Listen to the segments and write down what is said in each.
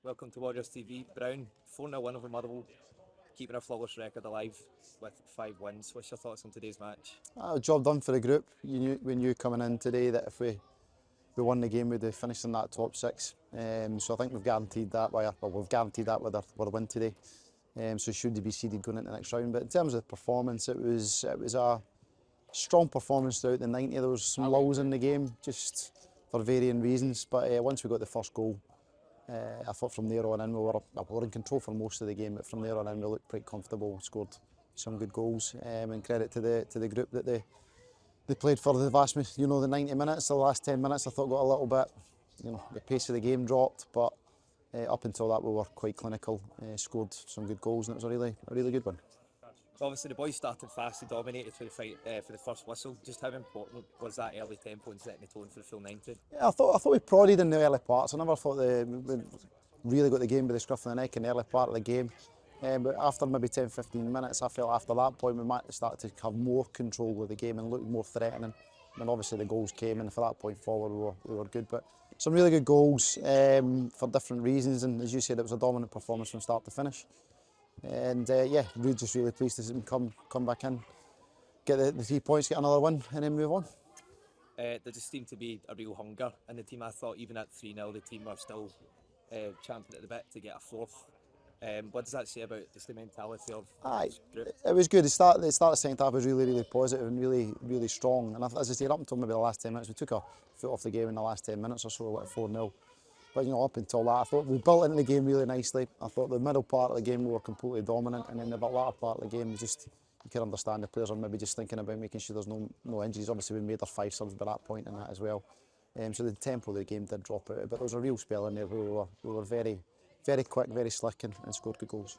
Welcome to WarriorsTV. Brown, 4-0 win over Motherwell, keeping a flawless record alive with 5 wins. What's your thoughts on today's match? Job done for the group. We knew coming in today that if we won the game, we'd have finished in that top 6. So I think we've guaranteed that with our win today. So should be seeded going into the next round. But in terms of the performance, it was a strong performance throughout the 90. There was some lulls in the game, just for varying reasons. But once we got the first goal, I thought from there on in we were in control for most of the game, but from there on in we looked pretty comfortable, scored some good goals, and credit to the group that they played for the vast, the 90 minutes. The last 10 minutes I thought got a little bit, the pace of the game dropped, but up until that we were quite clinical, scored some good goals, and it was a really good one. Obviously the boys started fast, they dominated for the fight, for the first whistle. Just how important was that early tempo and setting the tone for the full 90? Yeah, I thought we prodded in the early parts. I never thought we really got the game by the scruff of the neck in the early part of the game. But after maybe 10-15 minutes, I felt after that point we might start to have more control of the game and look more threatening. And obviously the goals came, and from that point forward we were good. But some really good goals for different reasons, and as you said, it was a dominant performance from start to finish. And yeah, we're just really pleased to see them come back in, get the 3 points, get another win, and then move on. There just seemed to be a real hunger in the team. I thought even at 3-0 the team were still champing at the bit to get a fourth. What does that say about just the mentality of the group? It was good. The start of the second half was really positive and really strong. And as I say, up until maybe the last 10 minutes, we took our foot off the game in the last 10 minutes or so, like 4-0. But up until that, I thought we built into the game really nicely. I thought the middle part of the game we were completely dominant, and then the latter part of the game, you can understand the players are maybe just thinking about making sure there's no injuries. Obviously, we made our 5 subs by that point in that as well. So the tempo of the game did drop out, but there was a real spell in there where we were very quick, very slick, and scored good goals.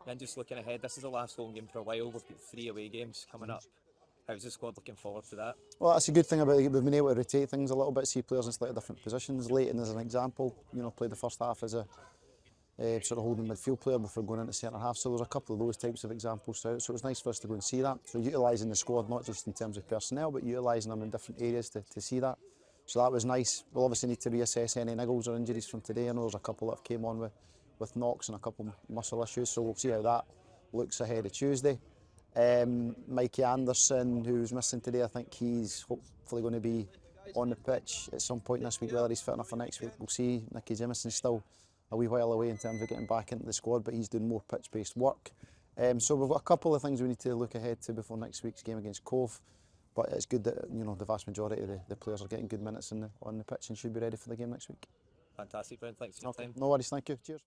And just looking ahead, this is the last home game for a while. We've got 3 away games coming up. How's the squad looking forward to that? Well, that's a good thing about it. We've been able to rotate things a little bit, see players in slightly different positions. Leighton, as an example, played the first half as a sort of holding midfield player before going into centre half. So there's a couple of those types of examples throughout. So it was nice for us to go and see that. So utilising the squad, not just in terms of personnel, but utilising them in different areas to see that. So that was nice. We'll obviously need to reassess any niggles or injuries from today. I know there's a couple that have came on with knocks and a couple muscle issues. So we'll see how that looks ahead of Tuesday. Mikey Anderson, who's missing today, I think he's hopefully going to be on the pitch at some point this week. Whether he's fit enough for next week, we'll see. Nicky Jimison's still a wee while away in terms of getting back into the squad, but he's doing more pitch-based work. So we've got a couple of things we need to look ahead to before next week's game against Cove. But it's good that the vast majority of the players are getting good minutes on the pitch and should be ready for the game next week. Fantastic, Brown. Thanks for your time. No worries, thank you. Cheers.